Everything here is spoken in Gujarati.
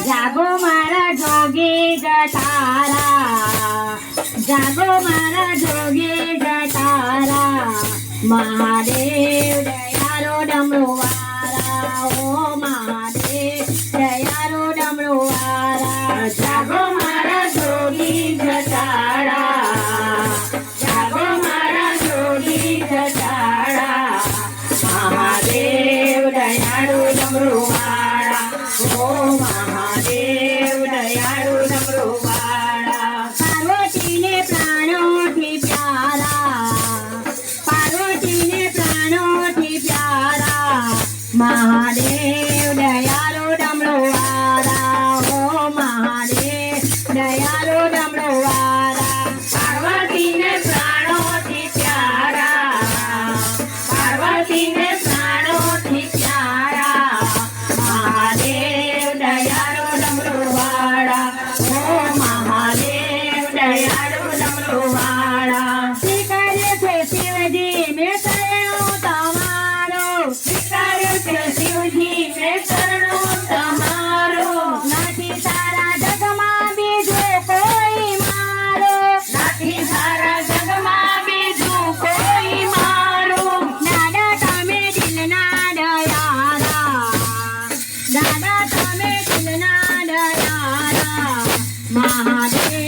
જાગો મારા જોગી જટારા, જાગો મારા જોગી જટારા, મહાદેવ દયારો ડમરો વાળા, ઓ મહાદેવ દયારો ડમરો વાળા. જાગો મારા જોગી જટારા, જાગો મારા જોગી જટારા, મહાદેવ દયાળુ ડમરો વાળા, ઓ મહાદેવ દયાળુ ડમરો વાળા. પાર્વતીને પ્રાણોથી પ્યારા, પાર્વતીને પ્રાણોથી પ્યારા, મહાદેવ દયાળુ ડમરો વાળા, ઓ મહાદેવ દયાળુ ડમરો વાળા. પાર્વતીને પ્રાણોથી પ્યારા, પાર્વતીને પ્રાણોથી પ્યારા, મહાદેવ દયાળુ ડમરો વાળા, ઓ મહાદેવ દયાળુ ડમરો વાળા. સ્વીકાર્યું છે શિવજી મેં શરણું તમારો, સ્વીકાર્યું છે શિવજી મેં શરણું તમારો, નથી સારા જગમાં બીજો કોઈ મારો, નથી સારા જગમાં બીજું કોઈ મારો. દાદા તમે દિલના દયાળા, દાદા તમે દિલના દયાળા, મહાદેવ